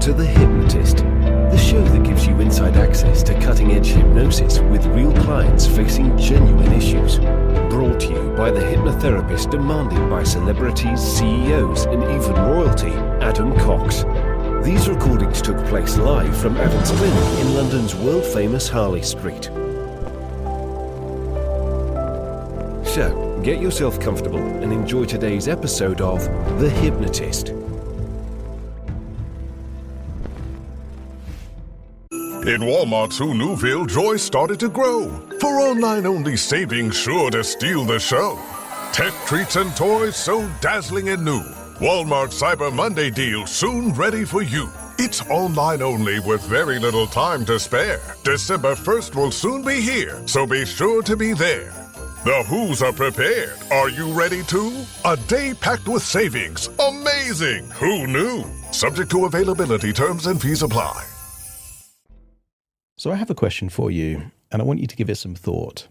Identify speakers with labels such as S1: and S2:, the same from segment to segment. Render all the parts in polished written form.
S1: to The Hypnotist, the show that gives you inside access to cutting-edge hypnosis with real clients facing genuine issues. Brought to you by the hypnotherapist demanded by celebrities, CEOs, and even royalty, Adam Cox. These recordings took place live from Adam's clinic in London's world-famous Harley Street. So, get yourself comfortable and enjoy today's episode of The Hypnotist.
S2: In Walmart's Who Newville, joy started to grow. For online-only savings sure to steal the show. Tech treats and toys so dazzling and new. Walmart Cyber Monday deal soon ready for you. It's online only with very little time to spare. December 1st will soon be here, so be sure to be there. The Who's are prepared. Are you ready too? A day packed with savings. Amazing! Who knew? Subject to availability, terms and fees apply.
S3: So I have a question for you, and I want you to give it some thought.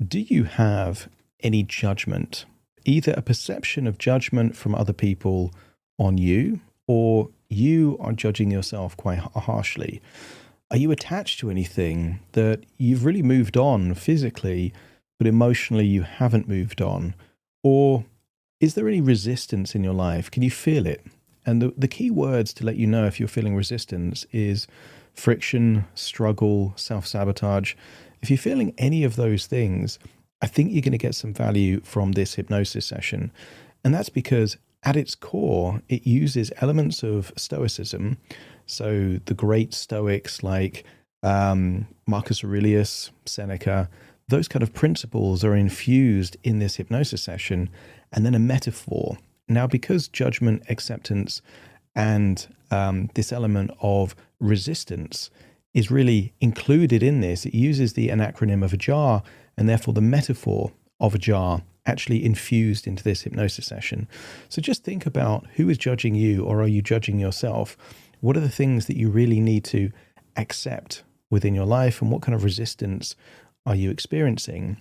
S3: Do you have any judgment, either a perception of judgment from other people on you, or you are judging yourself quite harshly? Are you attached to anything that you've really moved on physically, but emotionally you haven't moved on? Or is there any resistance in your life? Can you feel it? And the key words to let you know if you're feeling resistance is friction, struggle, self-sabotage. If you're feeling any of those things, I think you're going to get some value from this hypnosis session. And that's because at its core, it uses elements of Stoicism. So the great Stoics like Marcus Aurelius, Seneca, those kind of principles are infused in this hypnosis session, and then a metaphor. Now, because judgment, acceptance, and this element of resistance is really included in this, it uses an acronym of a jar, and therefore the metaphor of a jar actually infused into this hypnosis session. So just think about who is judging you, or are you judging yourself? What are the things that you really need to accept within your life, and what kind of resistance are you experiencing?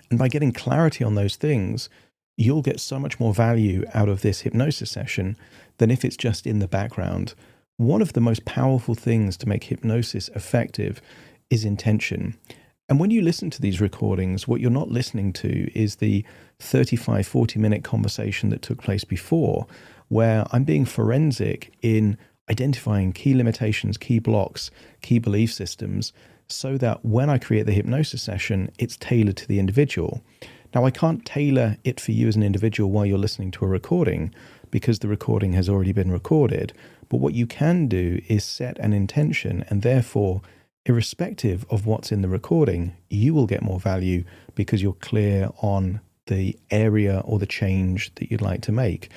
S3: And by getting clarity on those things, you'll get so much more value out of this hypnosis session than if it's just in the background. One of the most powerful things to make hypnosis effective is intention. And when you listen to these recordings, what you're not listening to is the 35, 40-minute conversation that took place before, where I'm being forensic in identifying key limitations, key blocks, key belief systems, so that when I create the hypnosis session, it's tailored to the individual. Now, I can't tailor it for you as an individual while you're listening to a recording, because the recording has already been recorded. But what you can do is set an intention, and therefore, irrespective of what's in the recording, you will get more value because you're clear on the area or the change that you'd like to make.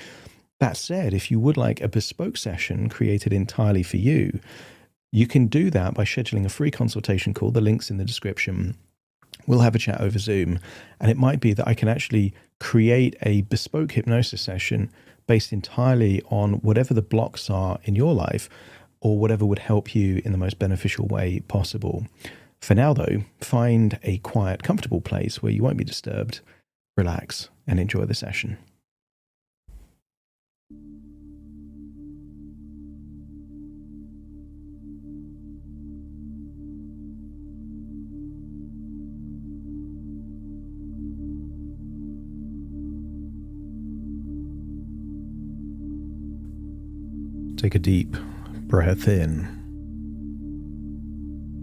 S3: That said, if you would like a bespoke session created entirely for you, you can do that by scheduling a free consultation call. The link's in the description. We'll have a chat over Zoom, and it might be that I can actually create a bespoke hypnosis session based entirely on whatever the blocks are in your life, or whatever would help you in the most beneficial way possible. For now, though, find a quiet, comfortable place where you won't be disturbed, relax, and enjoy the session. Take a deep breath in,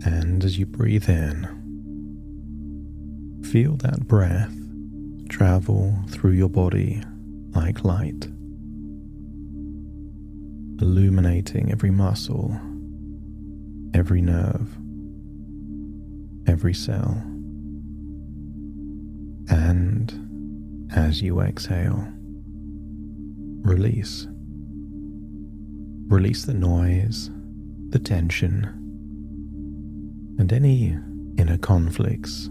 S3: and as you breathe in, feel that breath travel through your body like light, illuminating every muscle, every nerve, every cell. And as you exhale, release. Release the noise, the tension, and any inner conflicts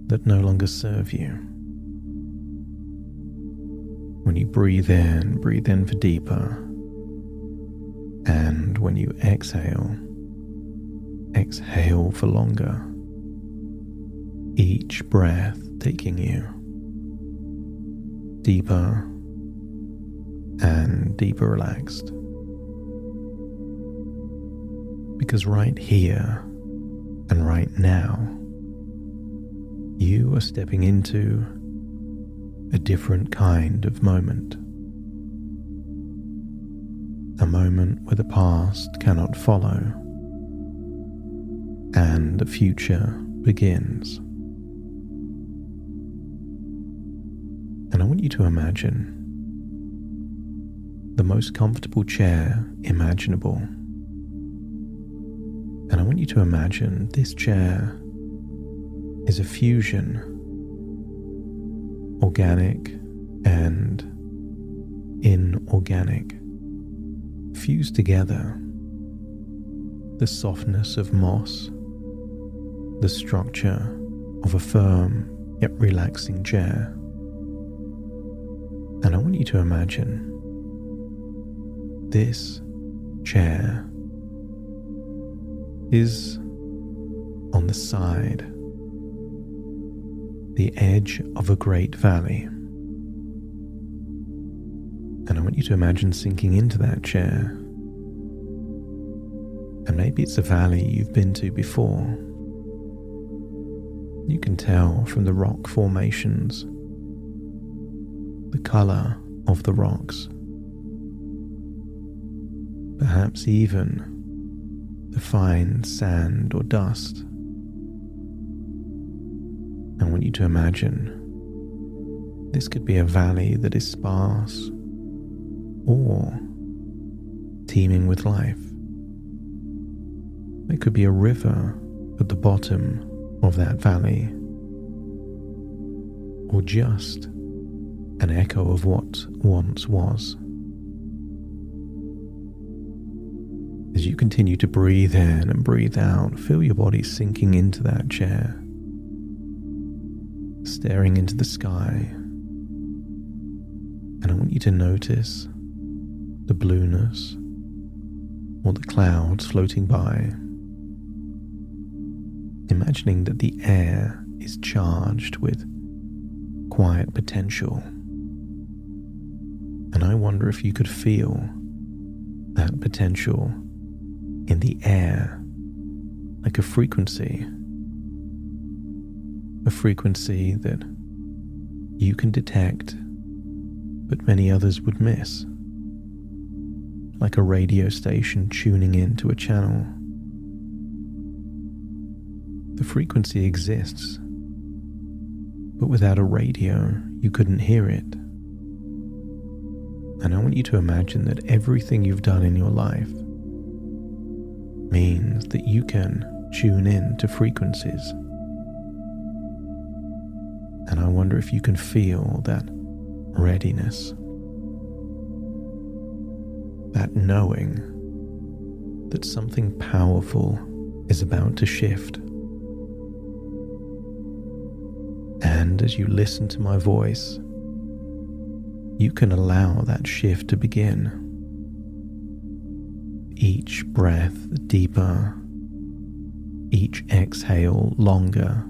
S3: that no longer serve you. When you breathe in for deeper. And when you exhale, exhale for longer. Each breath taking you deeper and deeper relaxed. Because right here and right now, you are stepping into a different kind of moment. A moment where the past cannot follow and the future begins. And I want you to imagine the most comfortable chair imaginable. And I want you to imagine this chair is a fusion, organic and inorganic, fused together. The softness of moss, the structure of a firm yet relaxing chair. And I want you to imagine this chair is on the side, the edge of a great valley. And I want you to imagine sinking into that chair. And maybe it's a valley you've been to before. You can tell from the rock formations, the color of the rocks, perhaps even the fine sand or dust. I want you to imagine this could be a valley that is sparse or teeming with life. It could be a river at the bottom of that valley, or just an echo of what once was. As you continue to breathe in and breathe out, feel your body sinking into that chair, staring into the sky. And I want you to notice the blueness or the clouds floating by, imagining that the air is charged with quiet potential. And I wonder if you could feel that potential in the air, like a frequency that you can detect, but many others would miss, like a radio station tuning into a channel. The frequency exists, but without a radio, you couldn't hear it. And I want you to imagine that everything you've done in your life means that you can tune in to frequencies. And I wonder if you can feel that readiness, that knowing that something powerful is about to shift. And as you listen to my voice, you can allow that shift to begin. Each breath deeper, each exhale longer,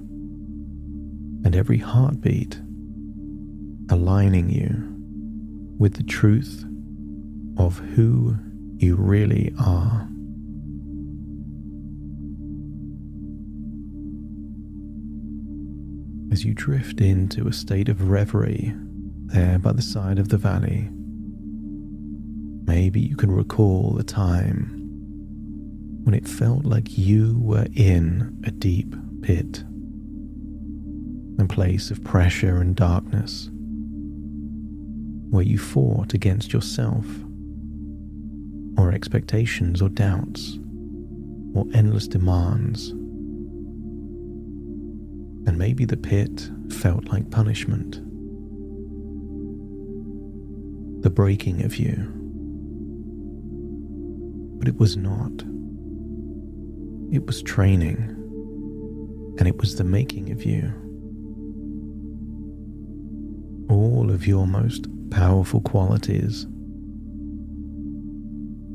S3: and every heartbeat aligning you with the truth of who you really are. As you drift into a state of reverie there by the side of the valley, maybe you can recall a time when it felt like you were in a deep pit, a place of pressure and darkness, where you fought against yourself, or expectations or doubts, or endless demands. And maybe the pit felt like punishment, the breaking of you. But it was not. It was training, and it was the making of you. All of your most powerful qualities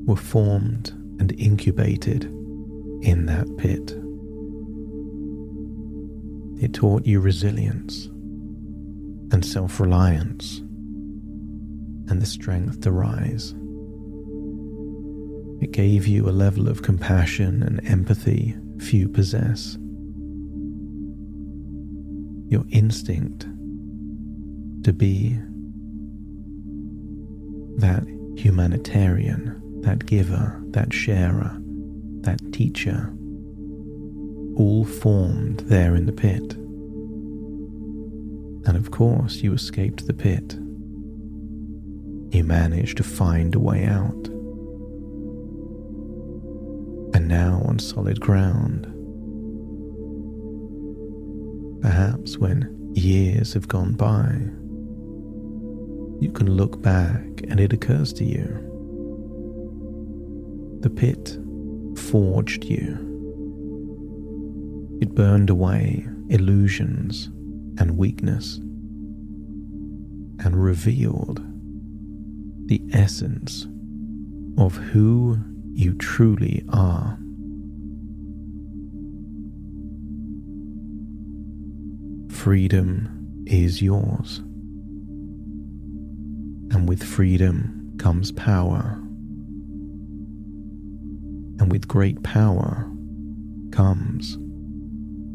S3: were formed and incubated in that pit. It taught you resilience and self-reliance and the strength to rise. It gave you a level of compassion and empathy few possess. Your instinct to be that humanitarian, that giver, that sharer, that teacher, all formed there in the pit. And of course, you escaped the pit. You managed to find a way out. And now on solid ground, perhaps when years have gone by, you can look back and it occurs to you, the pit forged you. It burned away illusions and weakness and revealed the essence of who you truly are. Freedom is yours. And with freedom comes power. And with great power comes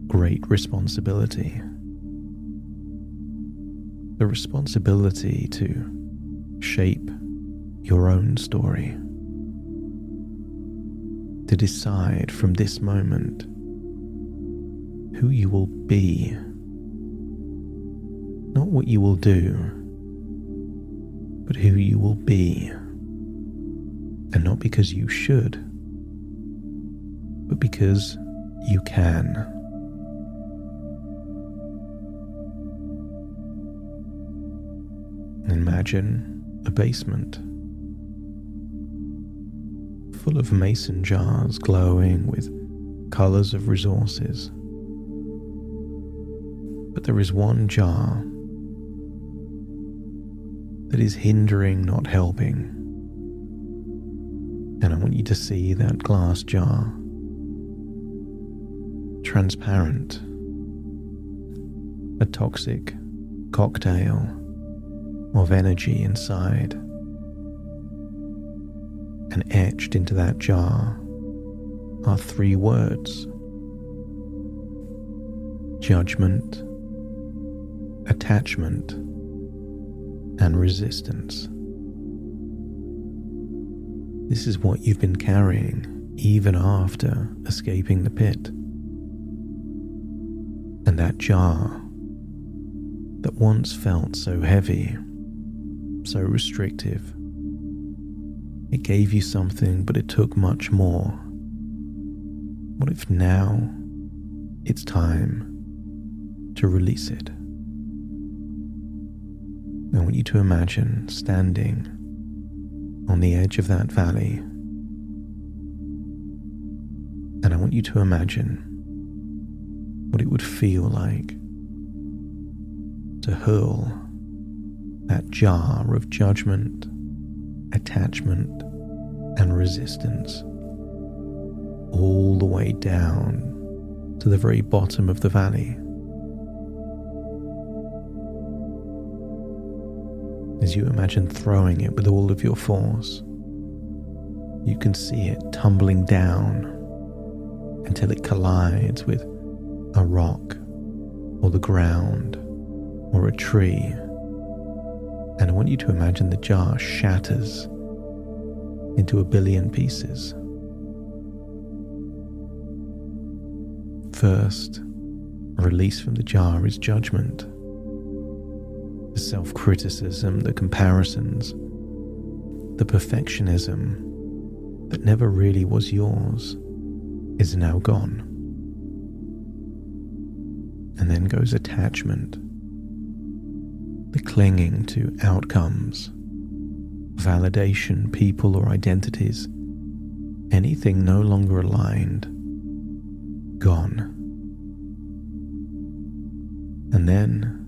S3: great responsibility. The responsibility to shape your own story. To decide from this moment who you will be. Not what you will do, but who you will be. And not because you should, but because you can. Imagine a basement full of mason jars glowing with colors of resources. But there is one jar that is hindering, not helping. And I want you to see that glass jar, transparent, a toxic cocktail of energy inside. And etched into that jar are 3 words: judgment, attachment, and resistance. This is what you've been carrying even after escaping the pit. And that jar that once felt so heavy, so restrictive, it gave you something, but it took much more. What if now it's time to release it? I want you to imagine standing on the edge of that valley. And I want you to imagine what it would feel like to hurl that jar of judgment, attachment, and resistance all the way down to the very bottom of the valley. As you imagine throwing it with all of your force, you can see it tumbling down until it collides with a rock or the ground or a tree. And I want you to imagine the jar shatters into 1 billion pieces. First, release from the jar is judgment. The self-criticism, the comparisons, the perfectionism that never really was yours is now gone. And then goes attachment, the clinging to outcomes, validation, people or identities, anything no longer aligned, gone. And then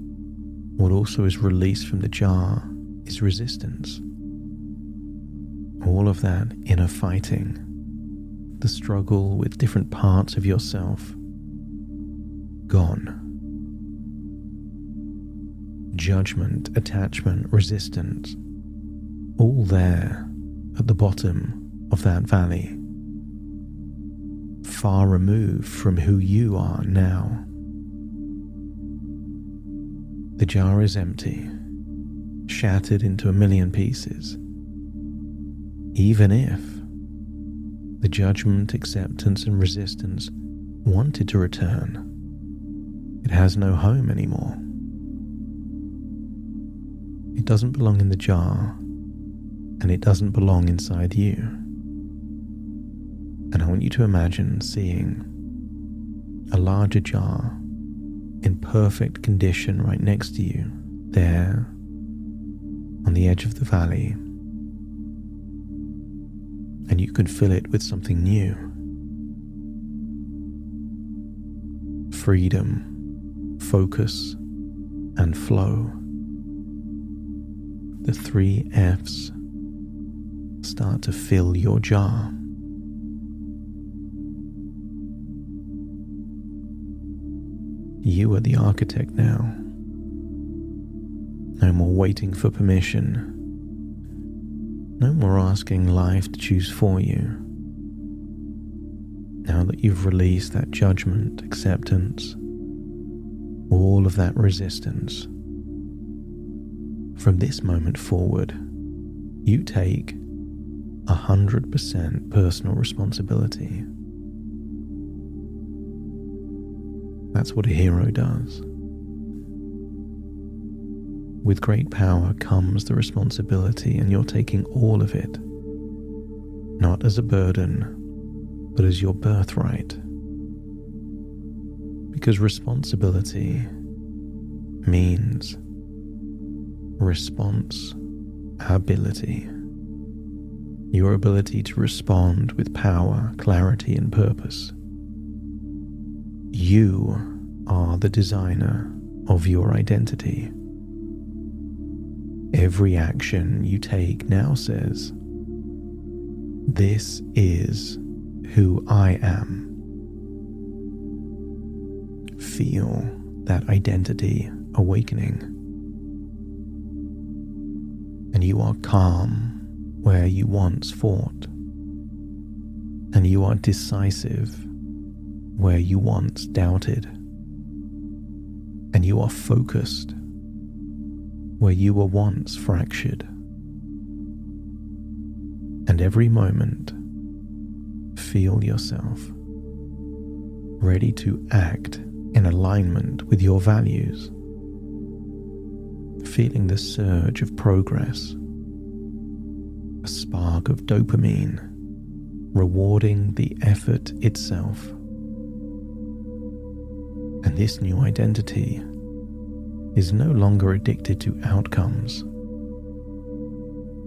S3: what also is released from the jar is resistance. All of that inner fighting, the struggle with different parts of yourself, gone. Judgment, attachment, resistance, all there at the bottom of that valley, far removed from who you are now. The jar is empty, shattered into a million pieces. Even if the judgment, acceptance, and resistance wanted to return, it has no home anymore. It doesn't belong in the jar, and it doesn't belong inside you. And I want you to imagine seeing a larger jar in perfect condition right next to you, there on the edge of the valley. And you can fill it with something new. Freedom, focus, and flow. The 3 F's start to fill your jar. You are the architect now. No more waiting for permission. No more asking life to choose for you. Now that you've released that judgment, acceptance, all of that resistance, from this moment forward, you take 100% personal responsibility. That's what a hero does. With great power comes the responsibility, and you're taking all of it, not as a burden, but as your birthright. Because responsibility means responsibility. Your ability to respond with power, clarity, and purpose. You are the designer of your identity. Every action you take now says, "This is who I am." Feel that identity awakening. And you are calm where you once fought. And you are decisive where you once doubted. And you are focused where you were once fractured. And every moment, feel yourself ready to act in alignment with your values, feeling the surge of progress, a spark of dopamine, rewarding the effort itself. And this new identity is no longer addicted to outcomes.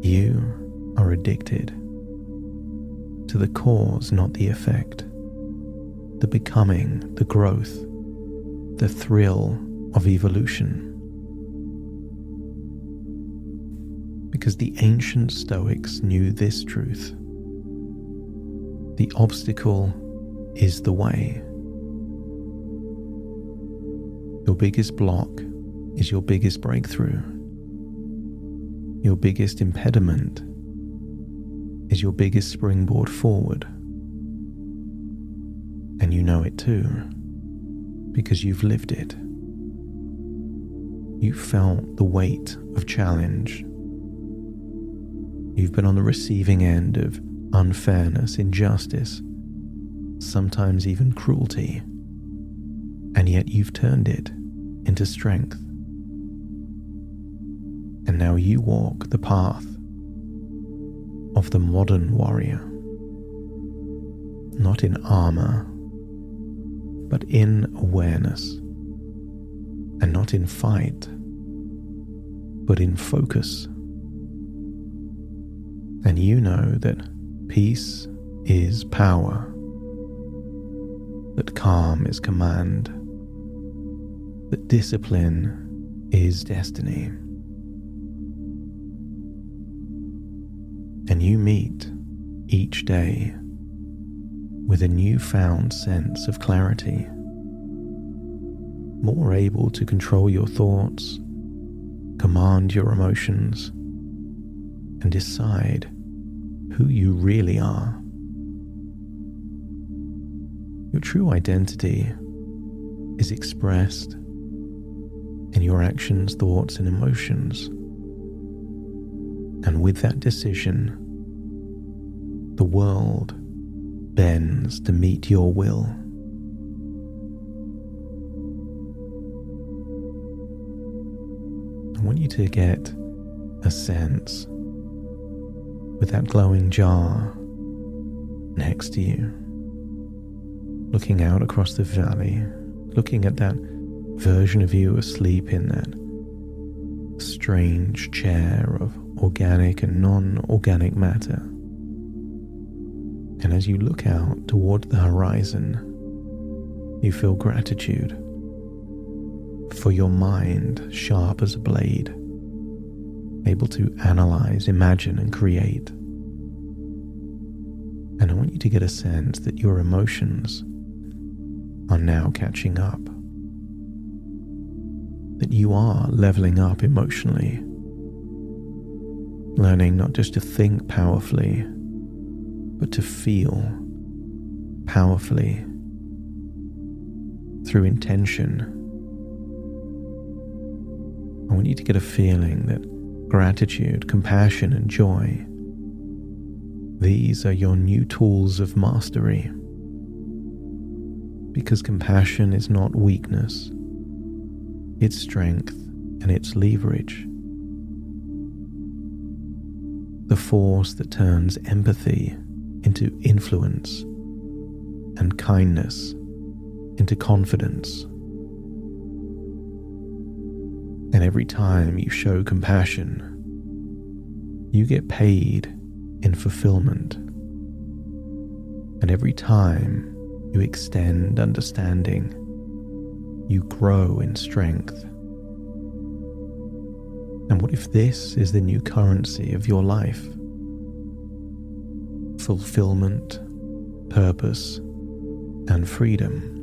S3: You are addicted to the cause, not the effect, the becoming, the growth, the thrill of evolution. Because the ancient Stoics knew this truth. The obstacle is the way. Your biggest block is your biggest breakthrough. Your biggest impediment is your biggest springboard forward. And you know it too, because you've lived it. You felt the weight of challenge. You've been on the receiving end of unfairness, injustice, sometimes even cruelty, and yet you've turned it into strength. And now you walk the path of the modern warrior, not in armor, but in awareness, and not in fight, but in focus. And you know that peace is power, that calm is command, that discipline is destiny. And you meet each day with a newfound sense of clarity, more able to control your thoughts, command your emotions, and decide who you really are. Your true identity is expressed in your actions, thoughts, and emotions. And with that decision, the world bends to meet your will. I want you to get a sense with that glowing jar next to you, looking out across the valley, looking at that version of you asleep in that strange chair of organic and non-organic matter. And as you look out toward the horizon, you feel gratitude for your mind sharp as a blade, able to analyze, imagine, and create. And I want you to get a sense that your emotions are now catching up, that you are leveling up emotionally, learning not just to think powerfully, but to feel powerfully through intention. I want you to get a feeling that gratitude, compassion, and joy, these are your new tools of mastery. Because compassion is not weakness, it's strength and it's leverage. The force that turns empathy into influence and kindness into confidence. And every time you show compassion, you get paid in fulfillment. And every time you extend understanding, you grow in strength. And what if this is the new currency of your life? Fulfillment, purpose, and freedom.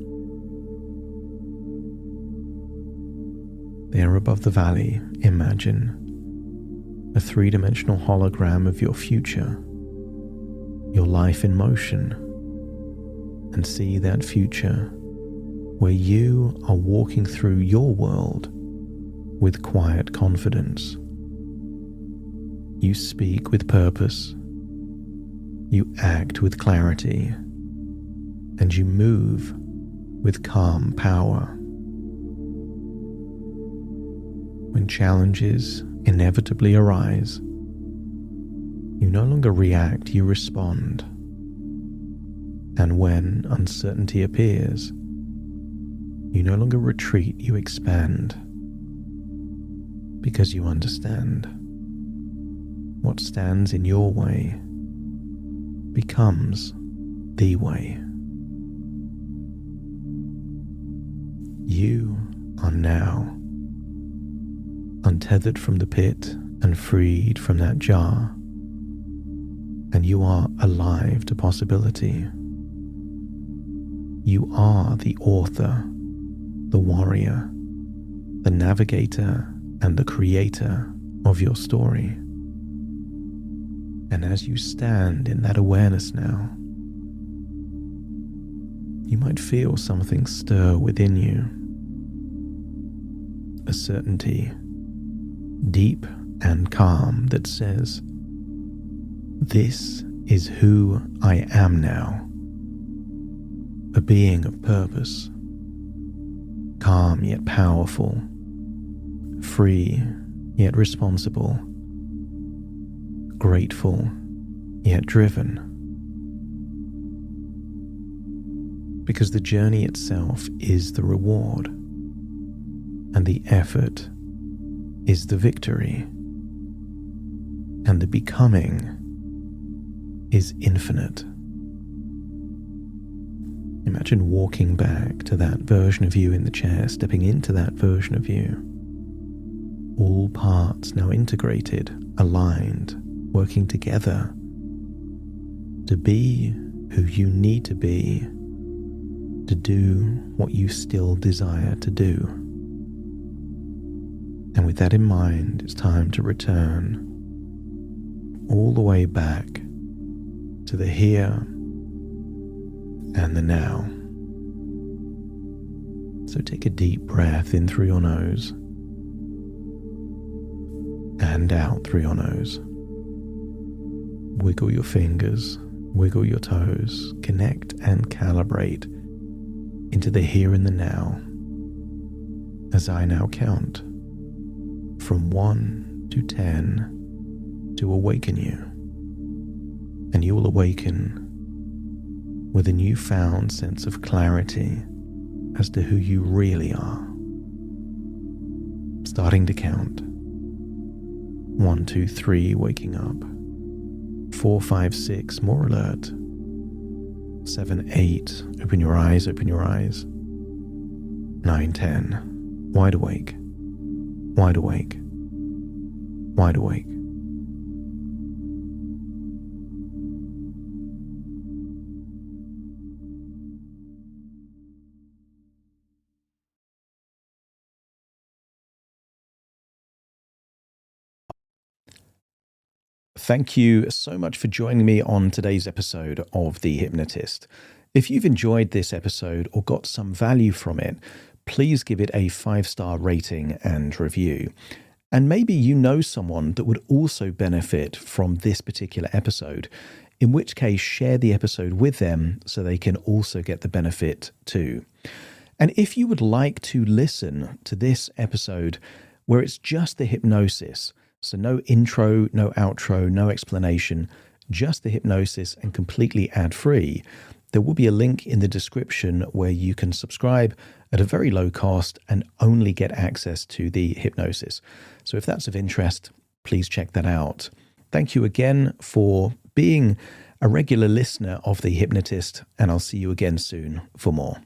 S3: There above the valley, imagine a three-dimensional hologram of your future, your life in motion, and see that future where you are walking through your world with quiet confidence. You speak with purpose, you act with clarity, and you move with calm power. When challenges inevitably arise, you no longer react, you respond. And when uncertainty appears, you no longer retreat, you expand. Because you understand what stands in your way becomes the way. You are now untethered from the pit and freed from that jar, and you are alive to possibility. You are the author, the warrior, the navigator, and the creator of your story. And as you stand in that awareness now, you might feel something stir within you. A certainty, deep and calm, that says, "This is who I am now." A being of purpose, calm yet powerful, free yet responsible, grateful yet driven. Because the journey itself is the reward, and the effort is the victory, and the becoming is infinite. Imagine walking back to that version of you in the chair, stepping into that version of you. All parts now integrated, aligned, working together to be who you need to be, to do what you still desire to do. And with that in mind, it's time to return all the way back to the here and the now. So take a deep breath in through your nose and out through your nose. Wiggle your fingers, wiggle your toes, connect and calibrate into the here and the now as I now count from 1 to 10 to awaken you. And you will awaken with a newfound sense of clarity as to who you really are. Starting to count. 1, 2, 3, waking up. 4, 5, 6, more alert. 7, 8, open your eyes, open your eyes. 9, 10, wide awake, wide awake, wide awake. Thank you so much for joining me on today's episode of The Hypnotist. If you've enjoyed this episode or got some value from it, please give it a 5-star rating and review. And maybe you know someone that would also benefit from this particular episode, in which case share the episode with them so they can also get the benefit too. And if you would like to listen to this episode where it's just the hypnosis, so no intro, no outro, no explanation, just the hypnosis and completely ad-free, there will be a link in the description where you can subscribe at a very low cost and only get access to the hypnosis. So if that's of interest, please check that out. Thank you again for being a regular listener of The Hypnotist, and I'll see you again soon for more.